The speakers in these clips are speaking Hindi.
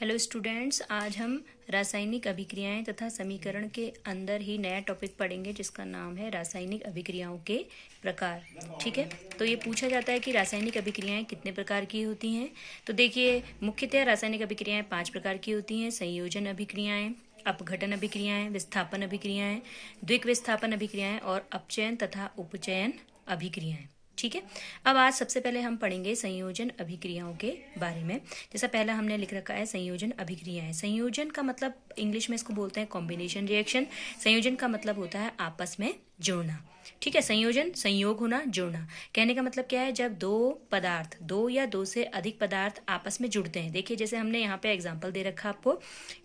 हेलो स्टूडेंट्स, आज हम रासायनिक अभिक्रियाएं तथा समीकरण के अंदर ही नया टॉपिक पढ़ेंगे जिसका नाम है रासायनिक अभिक्रियाओं के प्रकार। ठीक है, तो ये पूछा जाता है कि रासायनिक अभिक्रियाएं कितने प्रकार की होती हैं। तो देखिए, मुख्यतः रासायनिक अभिक्रियाएं 5 प्रकार की होती हैं। संयोजन अभिक्रियाएं, अपघटन अभिक्रियाएं, विस्थापन अभिक्रियाएं, द्विक विस्थापन अभिक्रियाएं और अपचयन तथा उपचयन अभिक्रियाएं। ठीक है, अब आज सबसे पहले हम पढ़ेंगे संयोजन अभिक्रियाओं के बारे में। जैसा पहला हमने लिख रखा है संयोजन अभिक्रियाएं। संयोजन का मतलब इंग्लिश में इसको बोलते हैं कॉम्बिनेशन रिएक्शन। संयोजन का मतलब होता है आपस में जुड़ना। ठीक है, संयोजन संयोग होना, जुड़ना। कहने का मतलब क्या है, जब दो या दो से अधिक पदार्थ आपस में जुड़ते हैं। देखिए, जैसे हमने यहाँ पे एग्जांपल दे रखा आपको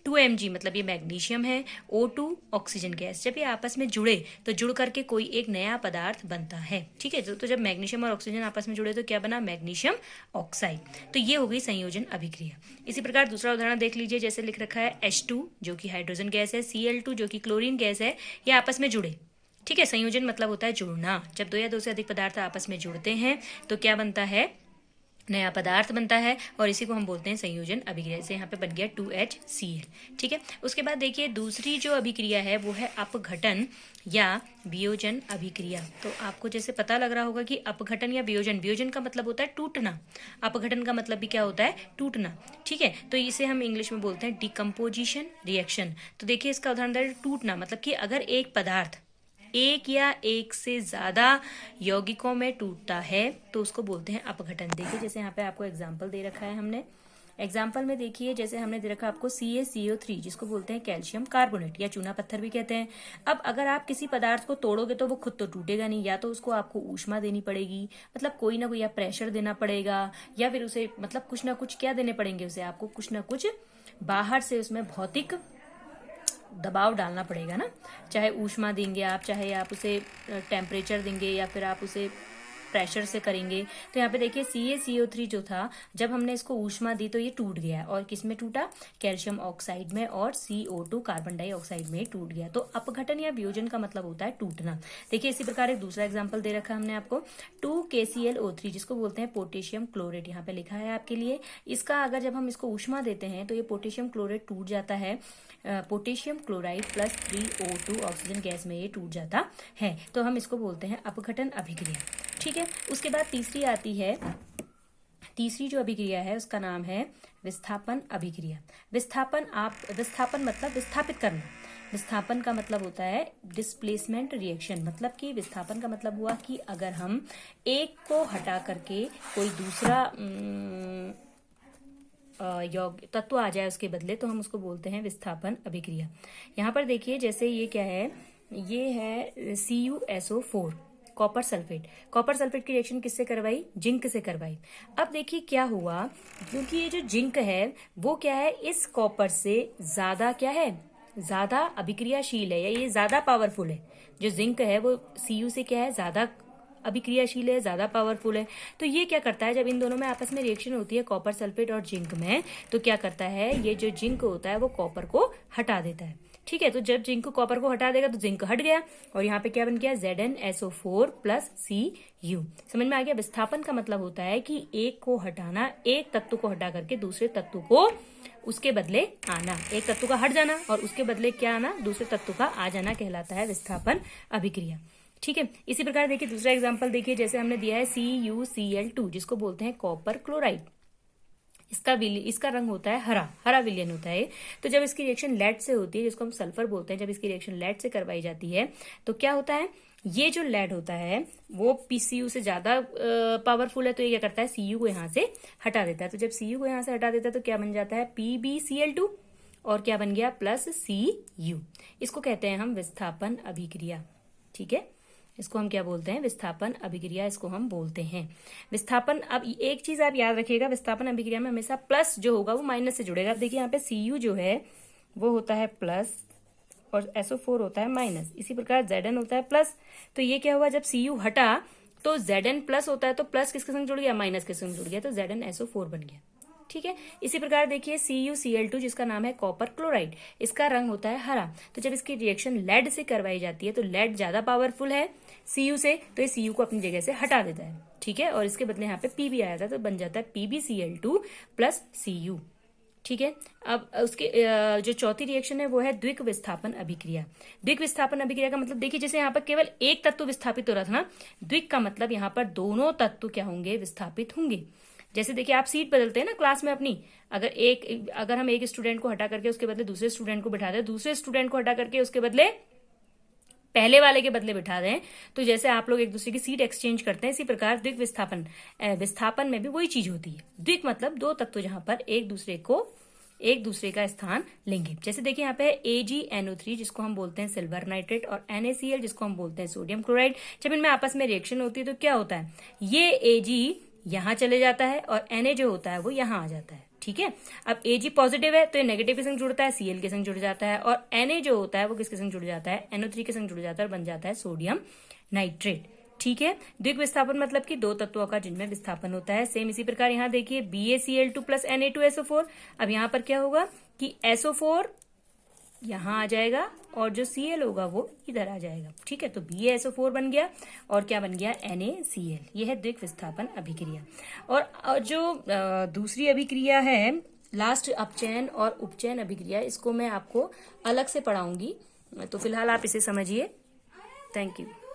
2Mg, मतलब ये मैग्नीशियम है, O2 ऑक्सीजन गैस। जब ये आपस में जुड़े तो जुड़ करके कोई एक नया पदार्थ बनता है। ठीक है, तो जब मैग्नीशियम और ऑक्सीजन आपस में जुड़े तो क्या बना, मैग्नीशियम ऑक्साइड। तो ये हो गई संयोजन अभिक्रिया। इसी प्रकार दूसरा उदाहरण देख लीजिए, जैसे लिख रखा है H2 जो कि हाइड्रोजन गैस है, Cl2 जो कि क्लोरीन गैस है, ये आपस में जुड़े। ठीक है, संयोजन मतलब होता है जुड़ना। जब दो या दो से अधिक पदार्थ आपस में जुड़ते हैं तो क्या बनता है, नया पदार्थ बनता है, और इसी को हम बोलते हैं संयोजन अभिक्रिया। जैसे यहाँ पे बन गया 2HCl। ठीक है, उसके बाद देखिए दूसरी जो अभिक्रिया है वो है अपघटन या वियोजन अभिक्रिया। तो आपको जैसे पता लग रहा होगा कि अपघटन या वियोजन, वियोजन का मतलब होता है टूटना, अपघटन का मतलब भी क्या होता है, टूटना। ठीक है, तो इसे हम इंग्लिश में बोलते हैं डिकम्पोजिशन रिएक्शन। तो देखिए इसका उदाहरण टूटना, मतलब कि अगर एक पदार्थ एक या एक से ज्यादा यौगिकों में टूटता है तो उसको बोलते हैं अपघटन। देखिए जैसे यहाँ पे आपको एग्जाम्पल दे रखा है हमने। एग्जाम्पल में देखिए, जैसे हमने दे रखा आपको CaCO3 जिसको बोलते हैं कैल्शियम कार्बोनेट या चूना पत्थर भी कहते हैं। अब अगर आप किसी पदार्थ को तोड़ोगे तो वो खुद तो टूटेगा नहीं, या तो उसको आपको ऊष्मा देनी पड़ेगी, मतलब कोई ना कोई या प्रेशर देना पड़ेगा, या फिर उसे मतलब कुछ ना कुछ क्या देने पड़ेंगे, उसे आपको कुछ ना कुछ बाहर से उसमें भौतिक दबाव डालना पड़ेगा ना। चाहे ऊष्मा देंगे आप, चाहे आप उसे टेम्परेचर देंगे, या फिर आप उसे प्रेशर से करेंगे। तो यहाँ पे देखिए CaCO3 जो था, जब हमने इसको ऊष्मा दी तो ये टूट गया, और किस में टूटा, कैल्शियम ऑक्साइड में, और CO2 कार्बन डाइऑक्साइड में टूट गया। तो अपघटन या वियोजन का मतलब होता है टूटना। देखिए इसी प्रकार एक दूसरा एग्जाम्पल दे रखा है हमने आपको 2KClO3 जिसको बोलते हैं पोटेशियम क्लोरेट। यहाँ पे लिखा है आपके लिए। इसका अगर जब हम इसको ऊष्मा देते हैं तो ये पोटेशियम क्लोरेट टूट जाता है, potassium chloride plus 3O2 oxygen gas में ये टूट जाता है। तो हम इसको बोलते हैं अपघटन अभिक्रिया। ठीक है, उसके बाद तीसरी आती है, तीसरी जो अभिक्रिया है उसका नाम है विस्थापन अभिक्रिया। विस्थापन मतलब विस्थापित करना। विस्थापन का मतलब होता है डिस्प्लेसमेंट रिएक्शन। मतलब कि विस्थापन का मतलब हुआ कि अगर हम एक को हटा करके कोई दूसरा तत्व आ जाए उसके बदले, तो हम उसको बोलते हैं विस्थापन अभिक्रिया। यहाँ पर देखिए जैसे ये क्या है, ये है CuSO4 copper sulphate. Copper sulphate की रिएक्शन किससे करवाई, जिंक से करवाई। अब देखिए क्या हुआ, क्योंकि ये जो जिंक है वो क्या है, इस कॉपर से ज्यादा क्या है, ज्यादा अभिक्रियाशील है, या ये ज्यादा पावरफुल है। जो जिंक है वो Cu से क्या है, ज्यादा अभिक्रियाशील है, ज्यादा पावरफुल है। तो ये क्या करता है, जब इन दोनों में आपस में रिएक्शन होती है कॉपर सल्फेट और जिंक में, तो क्या करता है, ये जो जिंक होता है वो कॉपर को हटा देता है। ठीक है, तो जब जिंक कॉपर को हटा देगा तो जिंक हट गया, और यहाँ पे क्या बन गया, ZnSO4 प्लस Cu। समझ में आ गया। विस्थापन का मतलब होता है कि एक को हटाना, एक तत्व को हटा करके दूसरे तत्व को उसके बदले आना, एक तत्व का हट जाना और उसके बदले क्या आना, दूसरे तत्व का आ जाना कहलाता है विस्थापन अभिक्रिया। ठीक है, इसी प्रकार देखिए दूसरा एग्जांपल देखिए, जैसे हमने दिया है CuCl2 जिसको बोलते हैं कॉपर क्लोराइड। इसका रंग होता है हरा, हरा विलयन होता है। तो जब इसकी रिएक्शन लेड से होती है, जिसको हम सल्फर बोलते हैं, जब इसकी रिएक्शन लेड से करवाई जाती है तो क्या होता है, ये जो लेड होता है वो PCU से ज्यादा पावरफुल है। तो ये क्या करता है, Cu को यहाँ से हटा देता है। तो जब Cu को यहाँ से हटा देता है तो क्या बन जाता है, PbCl2, और क्या बन गया, प्लस Cu। इसको कहते हैं हम विस्थापन अभिक्रिया। ठीक है, इसको हम क्या बोलते हैं, विस्थापन अभिक्रिया इसको हम बोलते हैं। विस्थापन, अब एक चीज आप याद रखिएगा, विस्थापन अभिक्रिया में हमेशा प्लस जो होगा वो माइनस से जुड़ेगा। देखिए यहाँ पे Cu जो है वो होता है प्लस और SO4 होता है माइनस। इसी प्रकार Zn होता है प्लस। तो ये क्या हुआ, जब Cu हटा तो Zn प्लस होता है, तो प्लस किसके संग जुड़ गया, माइनस के संग जुड़ गया, तो ZnSO4 बन गया। ठीक है, इसी प्रकार देखिए CuCl2 जिसका नाम है कॉपर क्लोराइड, इसका रंग होता है हरा। तो जब इसकी रिएक्शन लेड से करवाई जाती है तो लेड ज्यादा पावरफुल है Cu से, तो ये Cu को अपनी जगह से हटा देता है। ठीक है, और इसके बदले यहाँ पे Pb आया था तो बन जाता है PbCl2 प्लस Cu। ठीक है। अब उसके जो चौथी रिएक्शन है वो है द्विक विस्थापन अभिक्रिया। द्विक विस्थापन अभिक्रिया का मतलब देखिए, जैसे यहाँ पर केवल एक तत्व विस्थापित हो रहा था ना, द्विक का मतलब यहाँ पर दोनों तत्व क्या होंगे, विस्थापित होंगे। जैसे देखिए आप सीट बदलते हैं ना क्लास में अपनी, अगर हम एक स्टूडेंट को हटा करके उसके बदले दूसरे स्टूडेंट को बिठा दें, दूसरे स्टूडेंट को हटा करके उसके बदले पहले वाले के बदले बिठा दें, तो जैसे आप लोग एक दूसरे की सीट एक्सचेंज करते हैं, इसी प्रकार द्विक विस्थापन में भी वही चीज होती है। द्विक मतलब दो तत्व जहां पर एक दूसरे का स्थान लेंगे। जैसे देखिए यहाँ पे AgNO3 जिसको हम बोलते हैं सिल्वर नाइट्रेट, और NaCl जिसको हम बोलते हैं सोडियम क्लोराइड। जब इनमें आपस में रिएक्शन होती है तो क्या होता है, ये Ag यहां चले जाता है और Na जो होता है वो यहां आ जाता है। ठीक है। अब Ag पॉजिटिव है तो ये नेगेटिव के संग जुड़ता है, Cl के संग जुड़ जाता है, और Na जो होता है वो किसके संग जुड़ जाता है, NO3 के संग जुड़ जाता है और बन जाता है सोडियम नाइट्रेट। ठीक है। द्विक विस्थापन मतलब कि दो तत्वों का जिनमें विस्थापन होता है। सेम इसी प्रकार यहाँ देखिए BaCl2 प्लस Na2SO4। अब यहाँ पर क्या होगा कि SO4 यहाँ आ जाएगा और जो Cl होगा वो इधर आ जाएगा। ठीक है। तो BaSO4 बन गया और क्या बन गया, NaCl। ये है द्विक विस्थापन अभिक्रिया। और जो दूसरी अभिक्रिया है लास्ट, अपचयन और उपचयन अभिक्रिया, इसको मैं आपको अलग से पढ़ाऊंगी, तो फिलहाल आप इसे समझिए। Thank you.